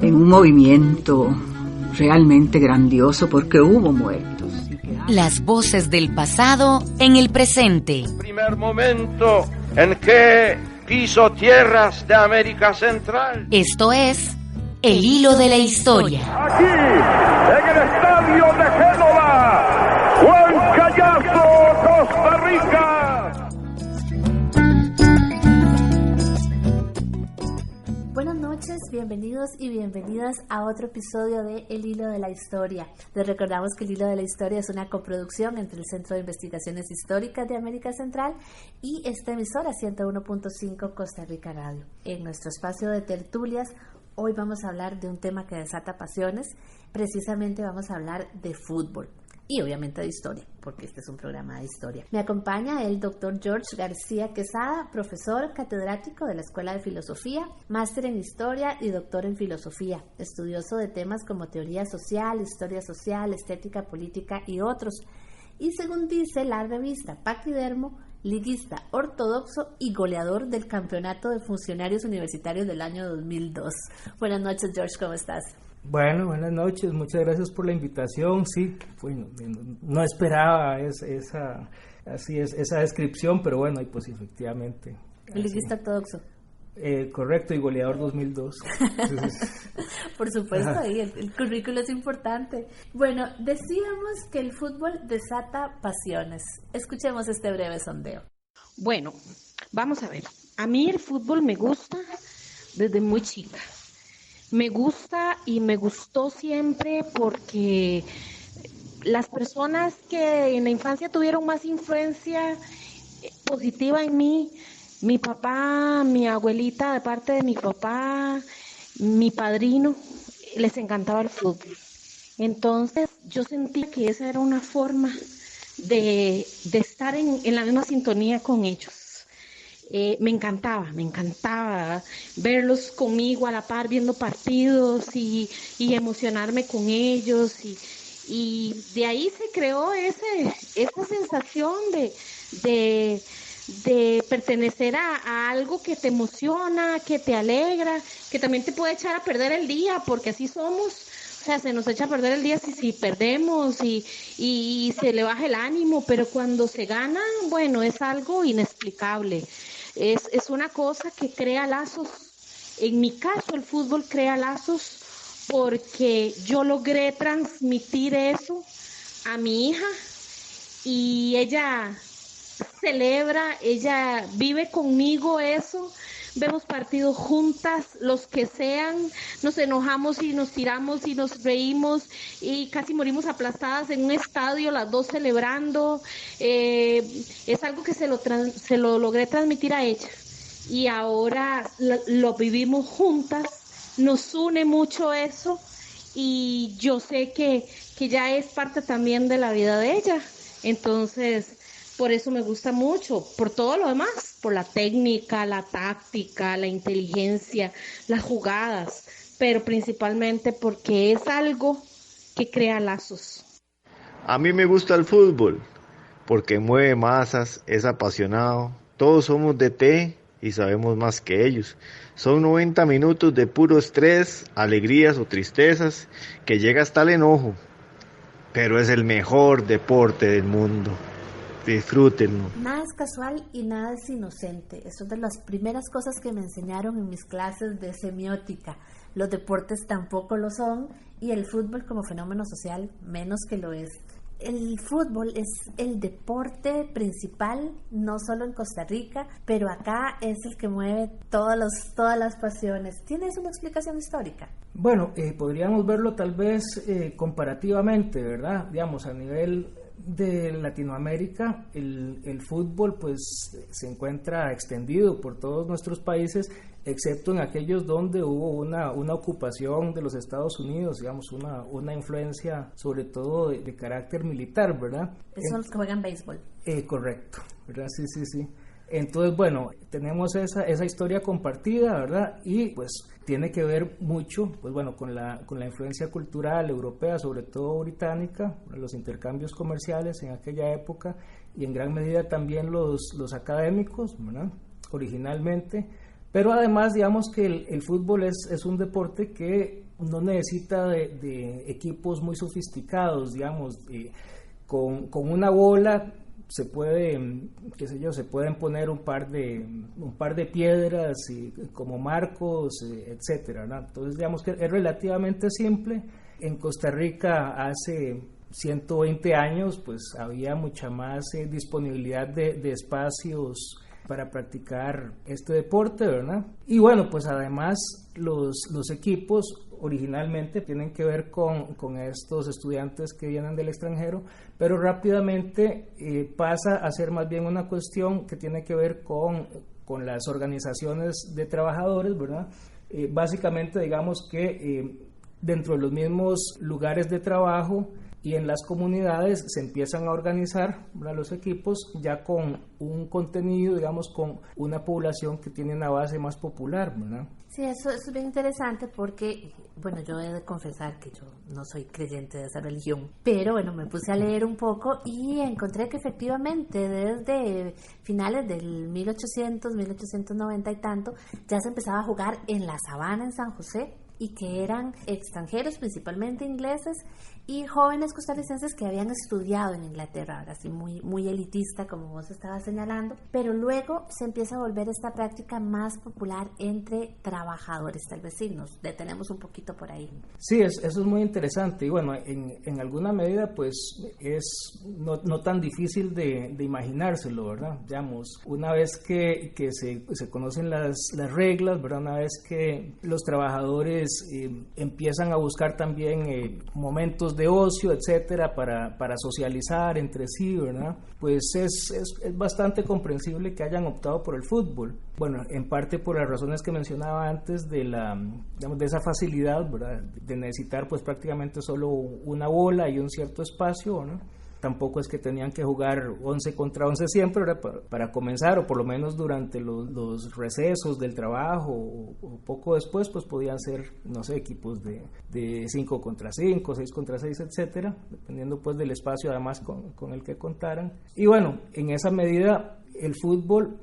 En un movimiento realmente grandioso porque hubo muertos. Las voces del pasado en el presente. Primer momento en que piso tierras de América Central. Esto es El Hilo de la Historia. Aquí, en el estadio de Génova, Huancayazo, Costa Rica. Buenas noches, bienvenidos y bienvenidas a otro episodio de El Hilo de la Historia. Les recordamos que El Hilo de la Historia es una coproducción entre el Centro de Investigaciones Históricas de América Central y esta emisora 101.5 Costa Rica Radio. En nuestro espacio de tertulias, hoy vamos a hablar de un tema que desata pasiones. Precisamente vamos a hablar de fútbol. Y obviamente de historia, porque este es un programa de historia. Me acompaña el doctor George García Quesada, profesor catedrático de la Escuela de Filosofía, máster en Historia y doctor en Filosofía, estudioso de temas como teoría social, historia social, estética política y otros. Y según dice la revista Paquidermo, liguista ortodoxo y goleador del Campeonato de Funcionarios Universitarios del año 2002. Buenas noches, George, ¿cómo estás? Bueno, buenas noches, muchas gracias por la invitación. Sí, bueno, no esperaba esa descripción, pero bueno, y pues efectivamente. Liguista ortodoxo. Correcto, y goleador 2002. Por supuesto, ahí el currículo es importante. Bueno, decíamos que el fútbol desata pasiones. Escuchemos este breve sondeo. Bueno, vamos a ver. A mí el fútbol me gusta desde muy chica. Me gusta y me gustó siempre porque las personas que en la infancia tuvieron más influencia positiva en mí, mi papá, mi abuelita de parte de mi papá, mi padrino, les encantaba el fútbol. Entonces yo sentí que esa era una forma de estar en la misma sintonía con ellos. Me encantaba verlos conmigo a la par viendo partidos y emocionarme con ellos y de ahí se creó esa sensación de pertenecer a algo que te emociona, que te alegra, que también te puede echar a perder el día, porque así somos. O sea, se nos echa a perder el día si perdemos y se le baja el ánimo, pero cuando se gana, bueno, es algo inexplicable. Es una cosa que crea lazos. En mi caso, el fútbol crea lazos porque yo logré transmitir eso a mi hija y ella celebra, ella vive conmigo eso. Vemos partidos juntas, los que sean, nos enojamos y nos tiramos y nos reímos y casi morimos aplastadas en un estadio, las dos celebrando. Es algo que se lo logré transmitir a ella y ahora lo vivimos juntas, nos une mucho eso y yo sé que ya es parte también de la vida de ella. Entonces, por eso me gusta mucho, por todo lo demás, por la técnica, la táctica, la inteligencia, las jugadas, pero principalmente porque es algo que crea lazos. A mí me gusta el fútbol, porque mueve masas, es apasionado, todos somos de té y sabemos más que ellos. Son 90 minutos de puro estrés, alegrías o tristezas, que llega hasta el enojo, pero es el mejor deporte del mundo. Disfrútenlo. Nada es casual y nada es inocente. Eso es de las primeras cosas que me enseñaron en mis clases de semiótica. Los deportes tampoco lo son y el fútbol como fenómeno social menos que lo es. El fútbol es el deporte principal, no solo en Costa Rica, pero acá es el que mueve todas las pasiones. ¿Tienes una explicación histórica? Bueno, podríamos verlo tal vez comparativamente, ¿verdad? Digamos, a nivel de Latinoamérica, el fútbol pues se encuentra extendido por todos nuestros países, excepto en aquellos donde hubo una ocupación de los Estados Unidos, digamos, una influencia sobre todo de carácter militar, ¿verdad? Son los que juegan béisbol. Correcto, ¿verdad? Sí. Entonces, bueno, tenemos esa historia compartida, ¿verdad? Y pues tiene que ver mucho, pues bueno, con la influencia cultural europea, sobre todo británica, los intercambios comerciales en aquella época y en gran medida también los académicos, ¿verdad? originalmente, pero además digamos que el fútbol es un deporte que no necesita de equipos muy sofisticados, digamos, con una bola se puede, se pueden poner un par de piedras como marcos, etcétera, ¿no? Entonces digamos que es relativamente simple. En Costa Rica hace 120 años pues había mucha más disponibilidad de espacios para practicar este deporte, ¿verdad? Y bueno, pues además los equipos originalmente tienen que ver con estos estudiantes que vienen del extranjero, pero rápidamente pasa a ser más bien una cuestión que tiene que ver con las organizaciones de trabajadores, ¿verdad? Básicamente digamos que dentro de los mismos lugares de trabajo y en las comunidades se empiezan a organizar, ¿verdad?, los equipos ya con un contenido, digamos, con una población que tiene una base más popular, ¿verdad? Sí, eso es bien interesante porque, bueno, yo he de confesar que yo no soy creyente de esa religión, pero bueno, me puse a leer un poco y encontré que efectivamente desde finales del 1800, 1890 y tanto, ya se empezaba a jugar en la sabana en San José, y que eran extranjeros, principalmente ingleses, y jóvenes costarricenses que habían estudiado en Inglaterra, ahora sí muy elitista, como vos estabas señalando, pero luego se empieza a volver esta práctica más popular entre trabajadores, tal vez sí, nos detenemos un poquito por ahí. Sí, eso es muy interesante, y bueno, en alguna medida pues es no tan difícil de imaginárselo, ¿verdad? Digamos, una vez que se conocen las reglas, ¿verdad? Una vez que los trabajadores empiezan a buscar también momentos de ocio, etcétera, para socializar entre sí, ¿verdad? Pues es bastante comprensible que hayan optado por el fútbol. Bueno, en parte por las razones que mencionaba antes de esa facilidad, ¿verdad?, de necesitar pues prácticamente solo una bola y un cierto espacio, ¿no? Tampoco es que tenían que jugar 11 contra 11 siempre, ¿verdad?, para comenzar, o por lo menos durante los recesos del trabajo, o poco después, pues podían ser, no sé, equipos de 5 contra 5, 6 contra 6, etcétera, dependiendo pues del espacio además con el que contaran. Y bueno, en esa medida el fútbol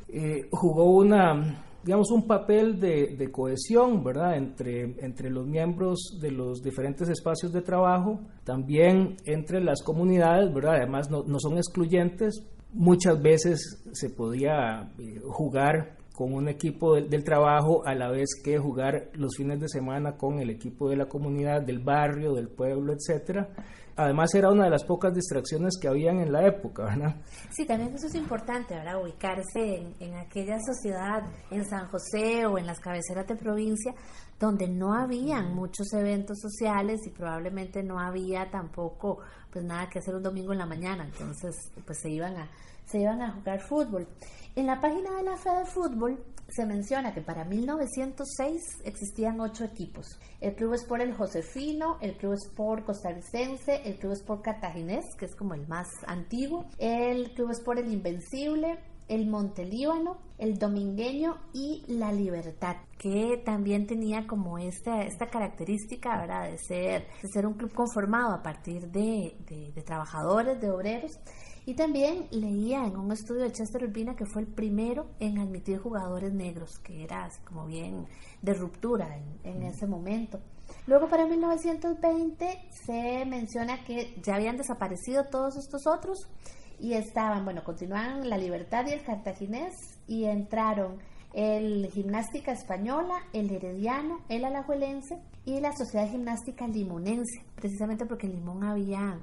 jugó un papel de cohesión, ¿verdad?, entre los miembros de los diferentes espacios de trabajo, también entre las comunidades, ¿verdad? Además no son excluyentes, muchas veces se podía jugar con un equipo del trabajo a la vez que jugar los fines de semana con el equipo de la comunidad, del barrio, del pueblo, etcétera. Además era una de las pocas distracciones que habían en la época, ¿verdad? Sí, también eso es importante, ¿verdad? Ubicarse en aquella sociedad, en San José o en las cabeceras de provincia, donde no habían muchos eventos sociales y probablemente no había tampoco pues nada que hacer un domingo en la mañana, entonces pues se iban a jugar fútbol. En la página de la Fede Fútbol se menciona que para 1906 existían 8 equipos. El Club Sport El Josefino, el Club Sport Costarricense, el Club Sport Cartaginés, que es como el más antiguo, el Club Sport El Invencible, el Montelíbano, el Domingueño y la Libertad, que también tenía como esta característica, ¿verdad?, de ser un club conformado a partir de trabajadores, de obreros. Y también leía en un estudio de Chester Urbina que fue el primero en admitir jugadores negros, que era así como bien de ruptura en ese momento. Luego para 1920 se menciona que ya habían desaparecido todos estos otros y continuaban la Libertad y el Cartaginés, y entraron el Gimnástica Española, el Herediano, el Alajuelense y la Sociedad Gimnástica Limonense, precisamente porque en Limón había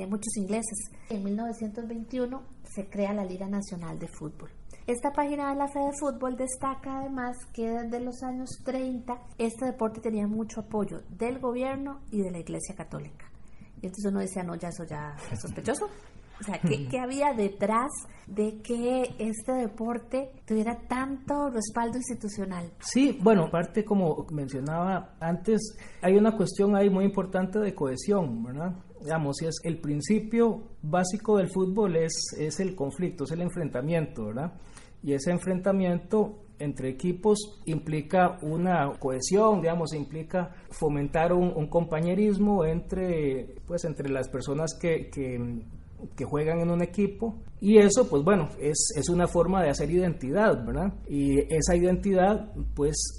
muchos ingleses. En 1921 se crea la Liga Nacional de Fútbol. Esta página de la Fede Fútbol destaca además que desde los años 30 este deporte tenía mucho apoyo del gobierno y de la Iglesia Católica. Y entonces uno decía, no, ya eso ya es sospechoso. O sea, ¿qué había detrás de que este deporte tuviera tanto respaldo institucional? Sí, bueno, aparte como mencionaba antes, hay una cuestión ahí muy importante de cohesión, ¿verdad? Digamos, es el principio básico del fútbol es el conflicto, es el enfrentamiento, ¿verdad? Y ese enfrentamiento entre equipos implica una cohesión, digamos, implica fomentar un compañerismo entre las personas que que juegan en un equipo, y eso pues bueno, es una forma de hacer identidad, ¿verdad? Y esa identidad pues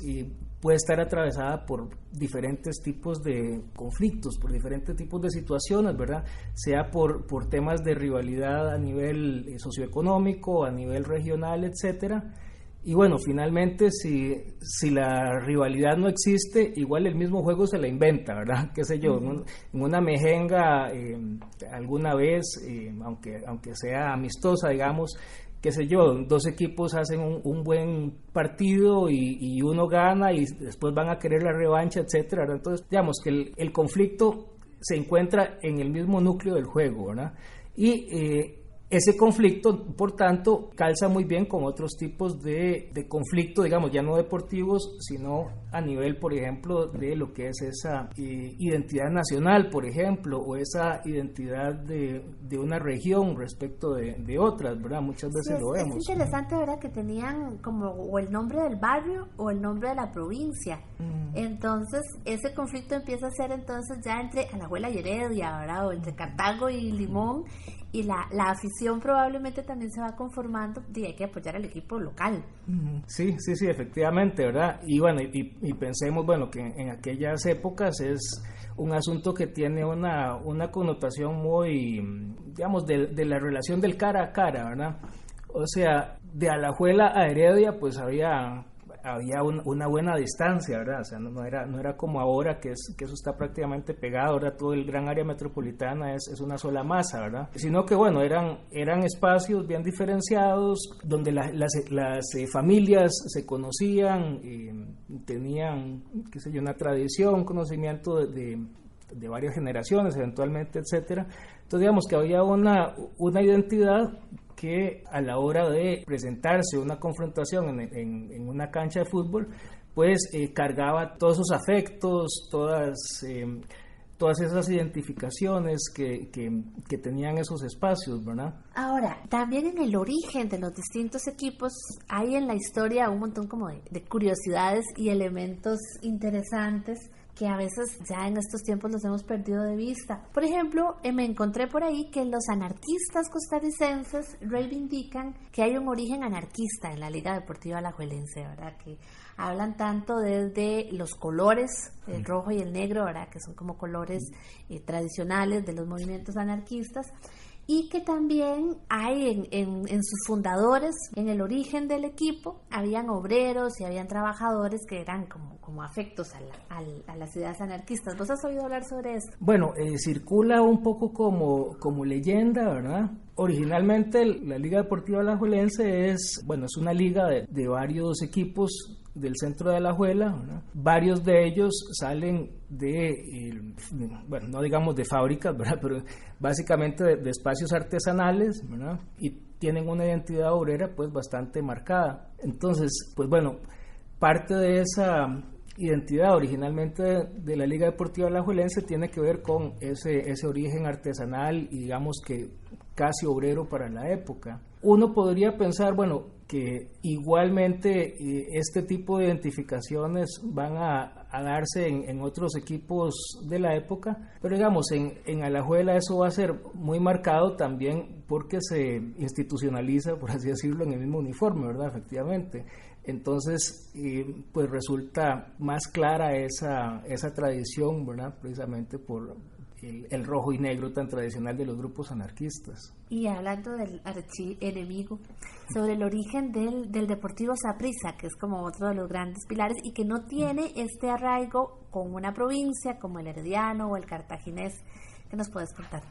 puede estar atravesada por diferentes tipos de conflictos, por diferentes tipos de situaciones, ¿verdad? Sea por temas de rivalidad a nivel socioeconómico, a nivel regional, etcétera. Y bueno, finalmente si la rivalidad no existe, igual el mismo juego se la inventa, ¿verdad? Qué sé yo, en una mejenga alguna vez, aunque sea amistosa, digamos, qué sé yo, dos equipos hacen un buen partido y uno gana y después van a querer la revancha, etcétera, ¿verdad? Entonces, digamos que el conflicto se encuentra en el mismo núcleo del juego, ¿verdad? Y ese conflicto, por tanto, calza muy bien con otros tipos de conflicto, digamos, ya no deportivos, sino a nivel, por ejemplo, de lo que es esa identidad nacional, por ejemplo, o esa identidad de una región respecto de otras, ¿verdad? Muchas veces lo vemos. Es interesante, ¿verdad?, que tenían como o el nombre del barrio o el nombre de la provincia. Entonces, ese conflicto empieza a ser entonces ya entre Alajuela y Heredia, ¿verdad?, o entre Cartago y Limón, y la afición probablemente también se va conformando y hay que apoyar al equipo local. Sí, efectivamente, ¿verdad? Y bueno, y pensemos, bueno, que en aquellas épocas es un asunto que tiene una connotación muy, digamos, de la relación del cara a cara, ¿verdad? O sea, de Alajuela a Heredia, pues había una buena distancia, ¿verdad? O sea, no era como ahora que eso está prácticamente pegado, ahora todo el gran área metropolitana es una sola masa, ¿verdad? Sino que, bueno, eran espacios bien diferenciados, donde las familias se conocían, tenían, qué sé yo, una tradición, un conocimiento de varias generaciones, eventualmente, etcétera. Entonces, digamos que había una identidad que a la hora de presentarse una confrontación en una cancha de fútbol, pues cargaba todos esos afectos, todas esas identificaciones que tenían esos espacios, ¿verdad? Ahora, también en el origen de los distintos equipos hay en la historia un montón como de curiosidades y elementos interesantes que a veces ya en estos tiempos los hemos perdido de vista. Por ejemplo, me encontré por ahí que los anarquistas costarricenses reivindican que hay un origen anarquista en la Liga Deportiva Alajuelense, ¿verdad? Que hablan tanto desde los colores, el rojo y el negro, ¿verdad? Que son como colores tradicionales de los movimientos anarquistas, y que también hay en sus fundadores, en el origen del equipo, habían obreros y habían trabajadores que eran como afectos a las ideas anarquistas. ¿Vos has oído hablar sobre esto? Bueno, circula un poco como leyenda, ¿verdad? Originalmente la Liga Deportiva Alajuelense es una liga de varios equipos del centro de Alajuela, ¿verdad? Varios de ellos salen no digamos de fábricas, ¿verdad? Pero básicamente de espacios artesanales, ¿verdad? Y tienen una identidad obrera pues bastante marcada. Entonces, pues bueno, parte de esa identidad originalmente de la Liga Deportiva Alajuelense tiene que ver con ese origen artesanal y digamos que casi obrero para la época. Uno podría pensar, que igualmente este tipo de identificaciones van a darse en otros equipos de la época, pero digamos, en Alajuela eso va a ser muy marcado también porque se institucionaliza, por así decirlo, en el mismo uniforme, ¿verdad? Efectivamente. Entonces, pues resulta más clara esa tradición, ¿verdad? Precisamente por el rojo y negro tan tradicional de los grupos anarquistas. Y hablando del archienemigo, sobre el origen del Deportivo Saprissa, que es como otro de los grandes pilares y que no tiene este arraigo con una provincia como el herediano o el cartaginés. ¿Qué nos puedes contar?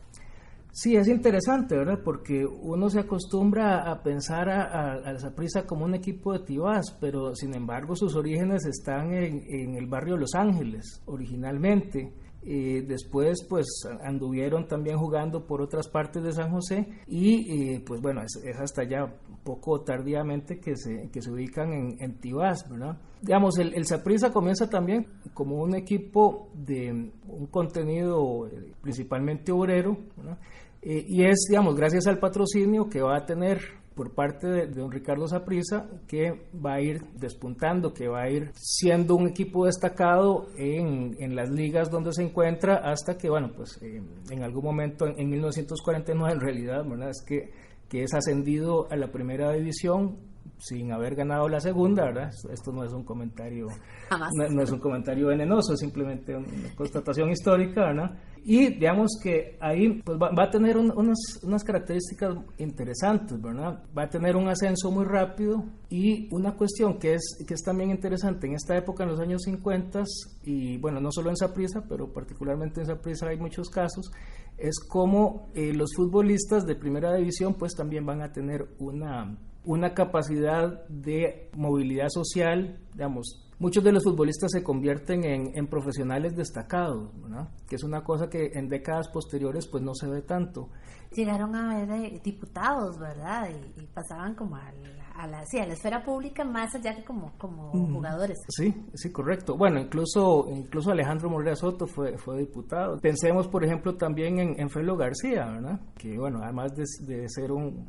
Sí, es interesante, ¿verdad? Porque uno se acostumbra a pensar al Saprissa como un equipo de Tibás, pero sin embargo sus orígenes están en el barrio Los Ángeles, originalmente. Después pues anduvieron también jugando por otras partes de San José y pues es hasta ya poco tardíamente que se ubican en Tibás, ¿verdad? Digamos, el Saprissa comienza también como un equipo de un contenido principalmente obrero, ¿verdad? Y es, digamos, gracias al patrocinio que va a tener por parte de don Ricardo Saprissa, que va a ir despuntando, que va a ir siendo un equipo destacado en las ligas donde se encuentra, hasta que, bueno, pues en algún momento, en 1949 en realidad, ¿verdad? Es que es ascendido a la primera división sin haber ganado la segunda, ¿verdad? Esto no es un comentario, no es un comentario venenoso, es simplemente una constatación histórica, ¿verdad? Y digamos que ahí pues va a tener unas características interesantes, ¿verdad? Va a tener un ascenso muy rápido, y una cuestión que es también interesante en esta época, en los años 50, y bueno, no solo en Saprissa, pero particularmente en Saprissa hay muchos casos, es como los futbolistas de primera división pues también van a tener una capacidad de movilidad social, digamos. Muchos de los futbolistas se convierten en profesionales destacados, ¿verdad? Que es una cosa que en décadas posteriores pues no se ve tanto. Llegaron a ver diputados, ¿verdad? Y pasaban como a la esfera pública, más allá que como jugadores. Sí, correcto. Bueno, incluso Alejandro Morera Soto fue diputado. Pensemos, por ejemplo, también en Felo García, ¿verdad? Que, bueno, además de ser un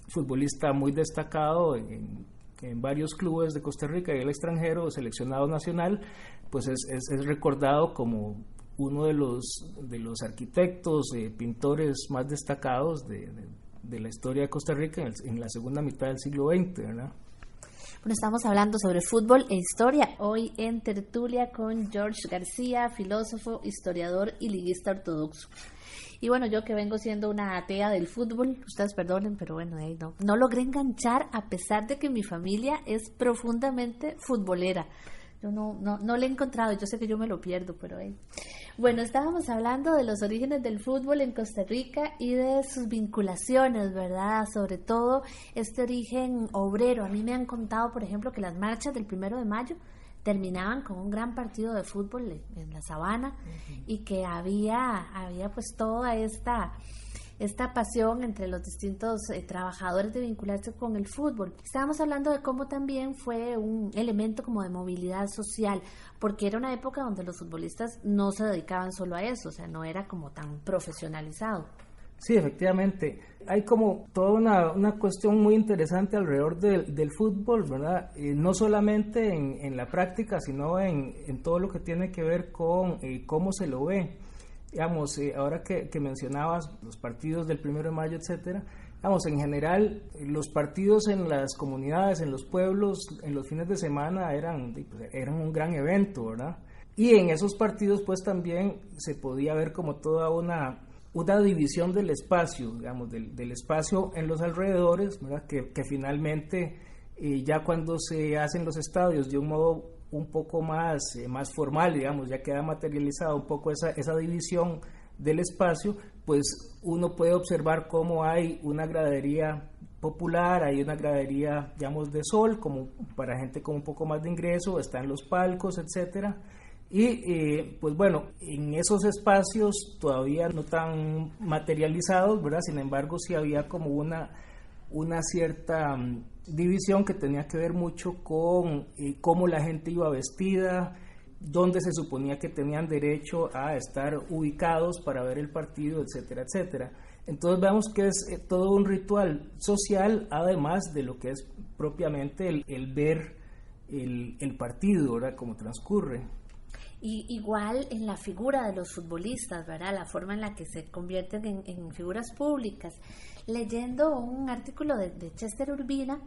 futbolista muy destacado en varios clubes de Costa Rica y el extranjero, seleccionado nacional, pues es recordado como uno de los arquitectos, pintores más destacados de la historia de Costa Rica en la segunda mitad del siglo XX, ¿verdad? Bueno, estamos hablando sobre fútbol e historia, hoy en tertulia con George García, filósofo, historiador y liguista ortodoxo. Y bueno, yo que vengo siendo una atea del fútbol, ustedes perdonen, pero bueno, no logré enganchar, a pesar de que mi familia es profundamente futbolera. Yo no le he encontrado, yo sé que yo me lo pierdo, pero Bueno, estábamos hablando de los orígenes del fútbol en Costa Rica y de sus vinculaciones, ¿verdad? Sobre todo este origen obrero. A mí me han contado, por ejemplo, que las marchas del 1 de mayo terminaban con un gran partido de fútbol en la sabana, y que había pues toda esta pasión entre los distintos trabajadores de vincularse con el fútbol. Estábamos hablando de cómo también fue un elemento como de movilidad social, porque era una época donde los futbolistas no se dedicaban solo a eso, o sea, no era como tan profesionalizado. Sí, efectivamente. Hay como toda una cuestión muy interesante alrededor del fútbol, ¿verdad? No solamente en la práctica, sino en todo lo que tiene que ver con cómo se lo ve. Digamos, ahora que mencionabas los partidos del 1 de mayo, etcétera, digamos, en general, los partidos en las comunidades, en los pueblos, en los fines de semana eran un gran evento, ¿verdad? Y en esos partidos, pues, también se podía ver como toda una división del espacio, digamos, del espacio en los alrededores, ¿verdad? Que finalmente, ya cuando se hacen los estadios de un modo un poco más formal, digamos, ya queda materializada un poco esa división del espacio, pues uno puede observar cómo hay una gradería popular, hay una gradería, digamos, de sol, como para gente con un poco más de ingreso, están los palcos, etcétera. Y pues bueno, en esos espacios todavía no tan materializados, ¿verdad? Sin embargo, sí había como una cierta división que tenía que ver mucho con cómo la gente iba vestida, dónde se suponía que tenían derecho a estar ubicados para ver el partido, etcétera, etcétera. Entonces vemos que es todo un ritual social, además de lo que es propiamente el ver el partido, ¿verdad? Cómo transcurre. Y igual en la figura de los futbolistas, ¿verdad? La forma en la que se convierten en figuras públicas. Leyendo un artículo de Chester Urbina,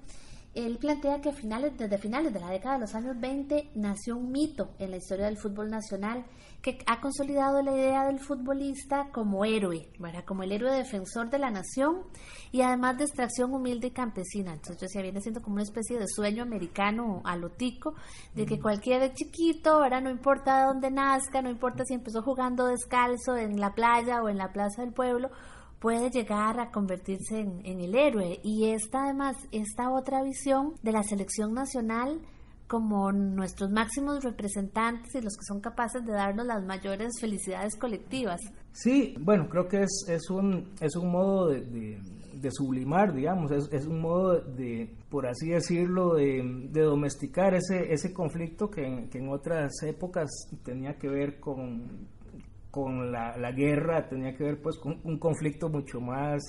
él plantea que desde finales de la década de los años 20 nació un mito en la historia del fútbol nacional que ha consolidado la idea del futbolista como héroe, ¿verdad? Como el héroe defensor de la nación, y además de extracción humilde y campesina. Entonces yo decía, viene siendo como una especie de sueño americano a lo tico, de que cualquier chiquito, ¿verdad? No importa de dónde nazca, no importa si empezó jugando descalzo en la playa o en la plaza del pueblo, puede llegar a convertirse en el héroe. Y además, esta otra visión de la selección nacional como nuestros máximos representantes y los que son capaces de darnos las mayores felicidades colectivas. Sí, bueno, creo que es un modo de sublimar, digamos, es un modo de, por así decirlo, de domesticar ese conflicto que en otras épocas tenía que ver con la guerra, tenía que ver pues con un conflicto mucho más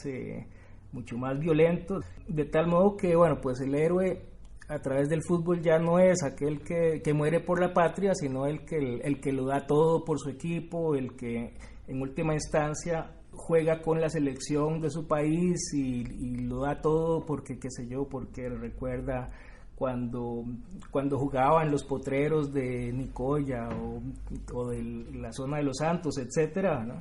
mucho más violento, de tal modo que, bueno, pues el héroe a través del fútbol ya no es aquel que muere por la patria, sino el que lo da todo por su equipo, el que en última instancia juega con la selección de su país y lo da todo porque, qué sé yo, porque recuerda cuando jugaba en los potreros de Nicoya o de la zona de Los Santos, etcétera, ¿no?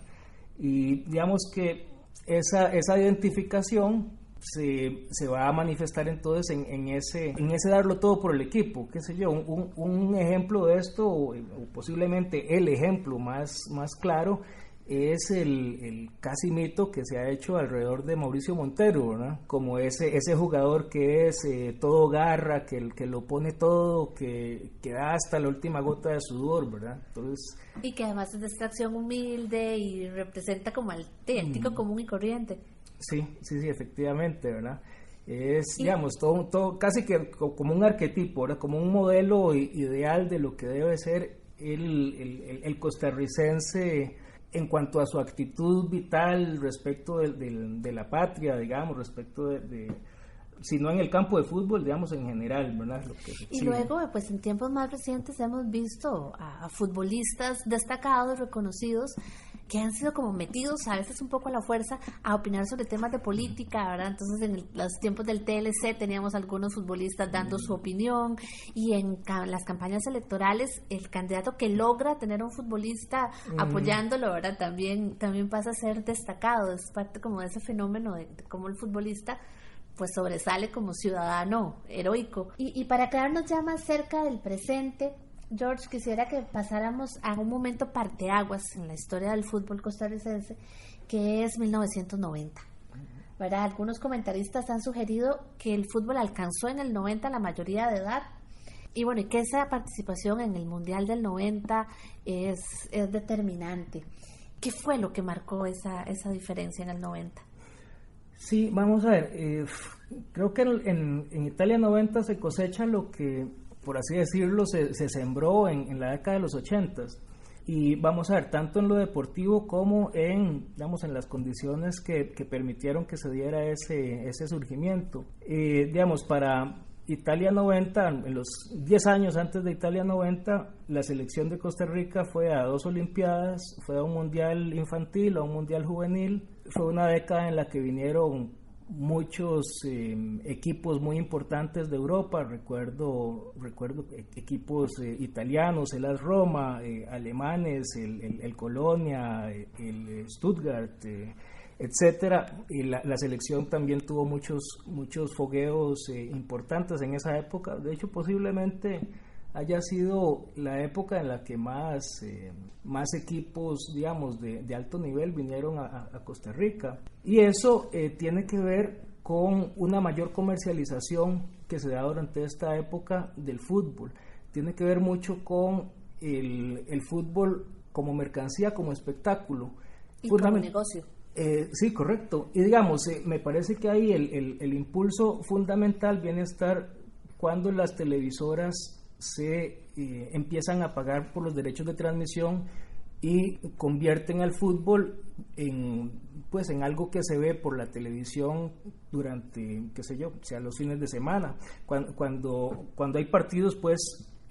Y digamos que esa identificación se va a manifestar entonces en ese darlo todo por el equipo, qué sé yo. Un ejemplo de esto, o posiblemente el ejemplo más claro, es el casi mito que se ha hecho alrededor de Mauricio Montero, ¿verdad? Como ese jugador que es todo garra, que lo pone todo, que da hasta la última gota de sudor, ¿verdad? Entonces, y que además es de extracción humilde y representa como el tico común y corriente. Sí, efectivamente, ¿verdad? Es, digamos, todo casi que como un arquetipo, ¿verdad? Como un modelo ideal de lo que debe ser el costarricense en cuanto a su actitud vital respecto de la patria, digamos, respecto si no en el campo de fútbol, digamos, en general, ¿verdad? Y luego, pues en tiempos más recientes hemos visto a futbolistas destacados, reconocidos, que han sido como metidos a veces un poco a la fuerza a opinar sobre temas de política, ¿verdad? Entonces en los tiempos del TLC teníamos algunos futbolistas dando su opinión, y en las campañas electorales el candidato que logra tener a un futbolista apoyándolo, ¿verdad? También pasa a ser destacado. Es parte como de ese fenómeno de cómo el futbolista pues sobresale como ciudadano heroico. Y para quedarnos ya más cerca del presente, George, quisiera que pasáramos a un momento parteaguas en la historia del fútbol costarricense, que es 1990. ¿Verdad? Algunos comentaristas han sugerido que el fútbol alcanzó en el 90 la mayoría de edad, y bueno, y que esa participación en el Mundial del 90 es determinante. ¿Qué fue lo que marcó esa diferencia en el 90? Sí, vamos a ver, creo que en Italia 90 se cosecha lo que, por así decirlo, se sembró en la década de los 80s. Y vamos a ver, tanto en lo deportivo como en las condiciones que permitieron que se diera ese surgimiento. Digamos, para Italia 90, en los 10 años antes de Italia 90, la selección de Costa Rica fue a 2 Olimpiadas, fue a un Mundial Infantil, a un Mundial Juvenil. Fue una década en la que vinieron muchos equipos muy importantes de Europa. Recuerdo equipos italianos, el AS Roma, alemanes, el Colonia, el Stuttgart, etcétera. Y la selección también tuvo muchos fogueos importantes en esa época. De hecho, posiblemente haya sido la época en la que más equipos, digamos, de alto nivel vinieron a Costa Rica. Y eso tiene que ver con una mayor comercialización que se da durante esta época del fútbol. Tiene que ver mucho con el fútbol como mercancía, como espectáculo. Y como negocio. Sí, correcto. Y digamos, me parece que ahí el impulso fundamental viene a estar cuando las televisoras se empiezan a pagar por los derechos de transmisión y convierten al fútbol en algo que se ve por la televisión durante, qué sé yo, sea los fines de semana. Cuando hay partidos, pues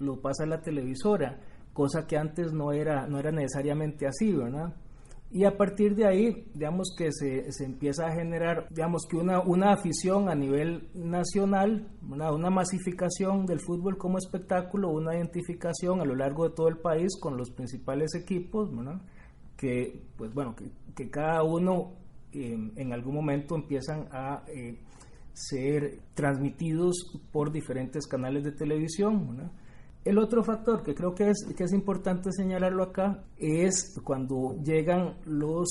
lo pasa la televisora, cosa que antes no era necesariamente así, ¿verdad? Y a partir de ahí, digamos que se empieza a generar, digamos que una afición a nivel nacional, una masificación del fútbol como espectáculo, una identificación a lo largo de todo el país con los principales equipos, ¿verdad? Que cada uno en algún momento empiezan a ser transmitidos por diferentes canales de televisión, ¿verdad? El otro factor que creo que es importante señalarlo acá es cuando llegan los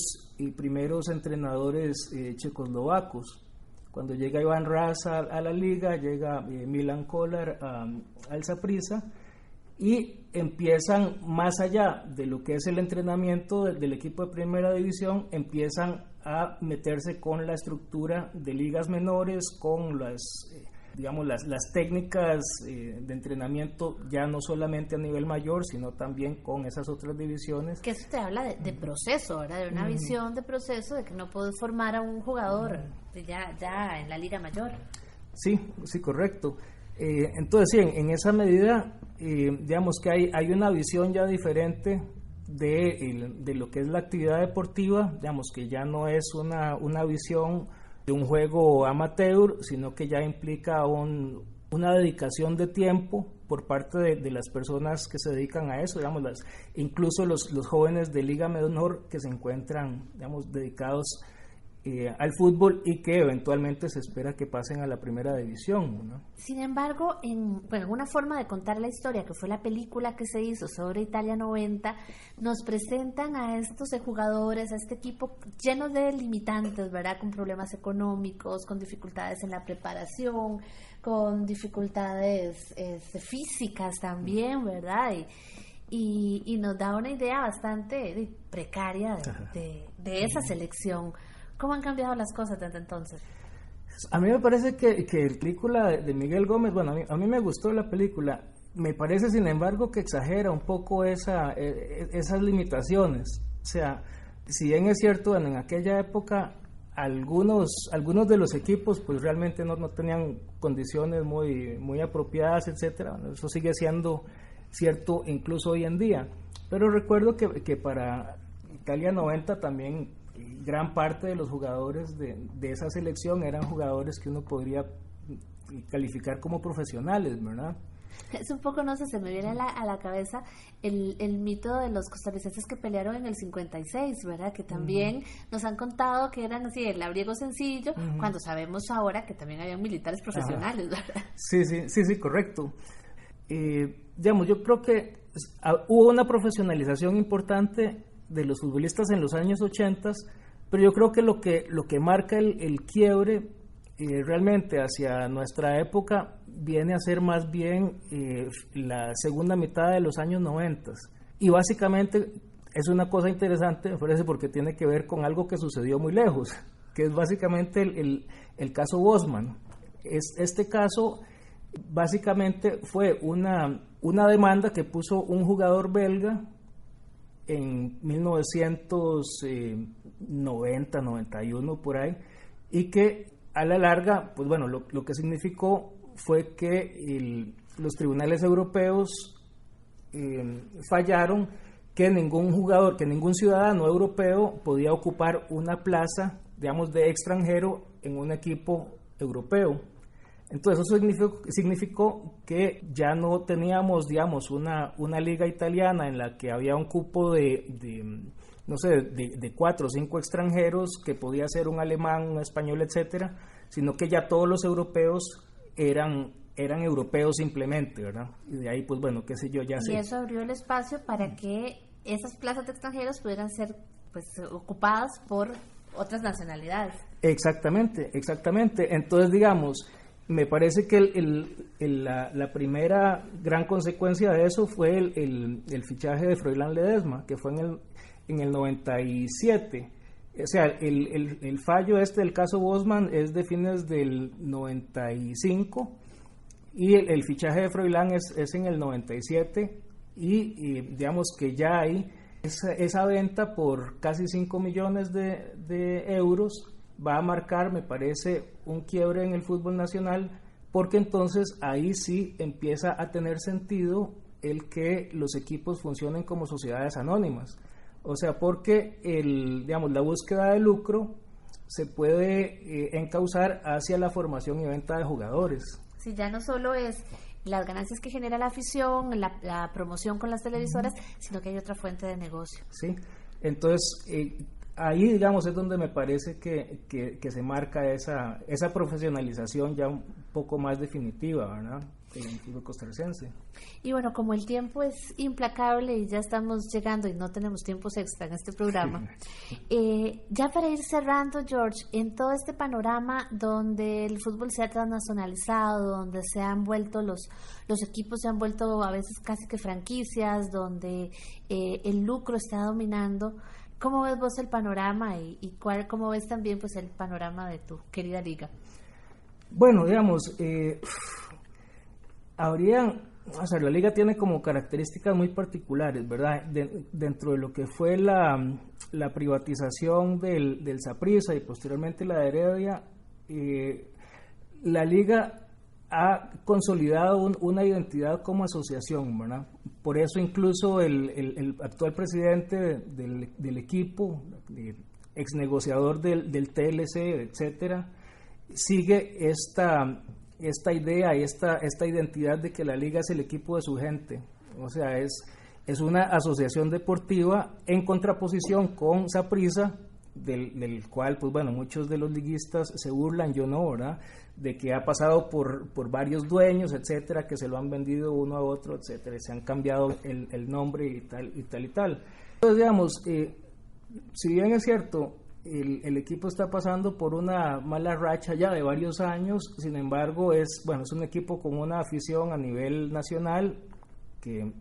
primeros entrenadores checoslovacos. Cuando llega Iván Raz a la liga, llega Milan Kolar al Saprissa, y empiezan, más allá de lo que es el entrenamiento del equipo de primera división, empiezan a meterse con la estructura de ligas menores, con digamos, las técnicas de entrenamiento ya no solamente a nivel mayor, sino también con esas otras divisiones. Que eso te habla de proceso, ¿verdad? De una visión de proceso, de que no puedes formar a un jugador ya en la liga mayor. Sí, correcto. Entonces, sí, en esa medida, digamos que hay una visión ya diferente de lo que es la actividad deportiva, digamos que ya no es una visión de un juego amateur, sino que ya implica una dedicación de tiempo por parte de las personas que se dedican a eso, digamos, incluso los jóvenes de Liga Menor que se encuentran, digamos, dedicados al fútbol y que eventualmente se espera que pasen a la primera división, ¿no? Sin embargo, una forma de contar la historia, que fue la película que se hizo sobre Italia 90, nos presentan a estos jugadores, a este equipo lleno de limitantes, ¿verdad? Con problemas económicos, con dificultades en la preparación, con dificultades físicas también, ¿verdad? Y nos da una idea bastante precaria de esa selección. ¿Cómo han cambiado las cosas desde entonces? A mí me parece que la película de Miguel Gómez, bueno, a mí me gustó la película, me parece sin embargo que exagera un poco esas limitaciones. O sea, si bien es cierto, bueno, en aquella época algunos de los equipos pues realmente no tenían condiciones muy apropiadas, etcétera. Bueno, eso sigue siendo cierto incluso hoy en día. Pero recuerdo que para Italia 90 también gran parte de los jugadores de esa selección eran jugadores que uno podría calificar como profesionales, ¿verdad? Es un poco, no sé, se me viene a la cabeza el mito de los costarricenses que pelearon en el 56, ¿verdad? Que también nos han contado que eran así, el labriego sencillo, cuando sabemos ahora que también había militares profesionales, ¿verdad? Sí, correcto. Digamos, yo creo que hubo una profesionalización importante de los futbolistas en los años 80, pero yo creo que lo que marca el quiebre realmente hacia nuestra época viene a ser más bien la segunda mitad de los años 90, y básicamente es una cosa interesante, me parece, porque tiene que ver con algo que sucedió muy lejos, que es básicamente el caso Bosman. Este caso básicamente fue una demanda que puso un jugador belga en 1990, 91 por ahí, y que a la larga, pues bueno, lo que significó fue que los tribunales europeos fallaron que ningún ciudadano europeo podía ocupar una plaza, digamos, de extranjero en un equipo europeo. Entonces eso significó que ya no teníamos, digamos, una liga italiana en la que había un cupo de 4 o 5 extranjeros, que podía ser un alemán, un español, etcétera, sino que ya todos los europeos eran europeos simplemente, ¿verdad? Y de ahí, pues bueno, qué sé yo, ya sé. Y eso abrió el espacio para que esas plazas de extranjeros pudieran ser, pues, ocupadas por otras nacionalidades. Exactamente. Entonces, digamos, me parece que la primera gran consecuencia de eso fue el fichaje de Froilán Ledesma, que fue en el 97. O sea, el fallo del caso Bosman es de fines del 95, y el fichaje de Froilán es en el 97, y digamos que ya hay esa venta por casi 5 millones de euros. Va a marcar, me parece, un quiebre en el fútbol nacional, porque entonces ahí sí empieza a tener sentido el que los equipos funcionen como sociedades anónimas. O sea, porque la búsqueda de lucro se puede encauzar hacia la formación y venta de jugadores. Sí, ya no solo es las ganancias que genera la afición, la promoción con las televisoras, sino que hay otra fuente de negocio. Sí, entonces ahí, digamos, es donde me parece que se marca esa profesionalización ya un poco más definitiva, ¿verdad?, en el fútbol costarricense. Y bueno, como el tiempo es implacable y ya estamos llegando y no tenemos tiempos extra en este programa, ya para ir cerrando, George, en todo este panorama donde el fútbol se ha transnacionalizado, donde se han vuelto los equipos se han vuelto a veces casi que franquicias, donde el lucro está dominando, ¿cómo ves vos el panorama y cómo ves también, pues, el panorama de tu querida liga? Bueno, digamos, la liga tiene como características muy particulares, ¿verdad? Dentro de lo que fue la privatización del Saprissa y posteriormente la de Heredia, la liga ha consolidado una identidad como asociación, ¿verdad? Por eso incluso el actual presidente del equipo, ex negociador del TLC, etcétera, sigue esta idea y esta identidad de que la liga es el equipo de su gente. O sea, es una asociación deportiva en contraposición con Saprissa, del cual, pues bueno, muchos de los liguistas se burlan, yo no, ¿verdad?, de que ha pasado por varios dueños, etcétera, que se lo han vendido uno a otro, etcétera, y se han cambiado el nombre y tal. Entonces, digamos, si bien es cierto, el equipo está pasando por una mala racha ya de varios años, sin embargo, es un equipo con una afición a nivel nacional que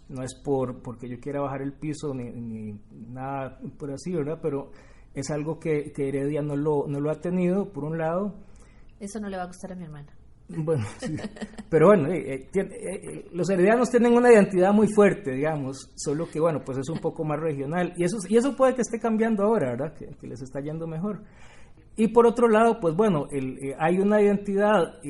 no es porque yo quiera bajar el piso ni nada por así, ¿verdad? Pero es algo que Heredia no lo ha tenido, por un lado. Eso no le va a gustar a mi hermana. Bueno, sí. Pero bueno, los heredianos tienen una identidad muy fuerte, digamos, solo que pues es un poco más regional, y eso puede que esté cambiando ahora, ¿verdad? Que les está yendo mejor. Y por otro lado, pues bueno, hay una identidad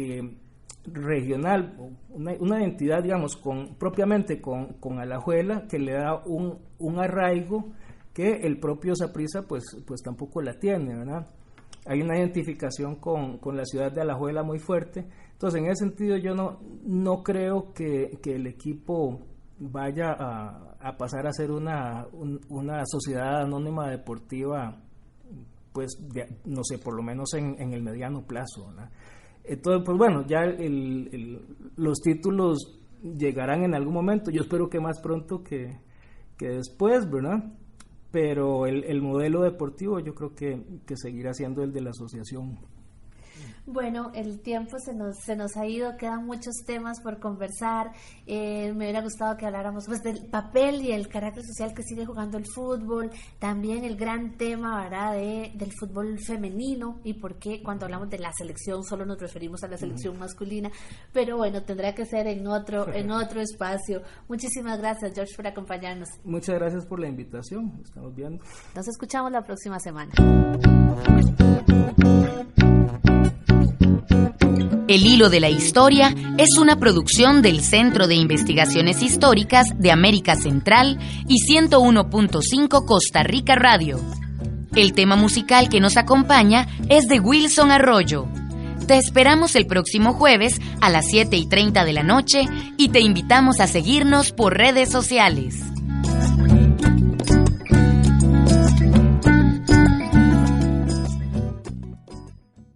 regional, una identidad, digamos, propiamente con Alajuela, que le da un arraigo que el propio Saprissa pues tampoco la tiene, ¿verdad? Hay una identificación con la ciudad de Alajuela muy fuerte. Entonces, en ese sentido, yo no creo que el equipo vaya a pasar a ser una sociedad anónima deportiva, pues, no sé, por lo menos en el mediano plazo, ¿verdad? Entonces, pues bueno, ya los títulos llegarán en algún momento. Yo espero que más pronto que después, ¿verdad? Pero el modelo deportivo yo creo que seguirá siendo el de la asociación. Bueno, el tiempo se nos ha ido, quedan muchos temas por conversar. Me hubiera gustado que habláramos pues del papel y el carácter social que sigue jugando el fútbol, también el gran tema, ¿verdad?, del fútbol femenino y por qué cuando hablamos de la selección solo nos referimos a la selección masculina, pero bueno, tendrá que ser en otro espacio. Muchísimas gracias, George, por acompañarnos. Muchas gracias por la invitación, estamos viendo. Nos escuchamos la próxima semana. El Hilo de la Historia es una producción del Centro de Investigaciones Históricas de América Central y 101.5 Costa Rica Radio. El tema musical que nos acompaña es de Wilson Arroyo. Te esperamos el próximo jueves a las 7:30 de la noche y te invitamos a seguirnos por redes sociales.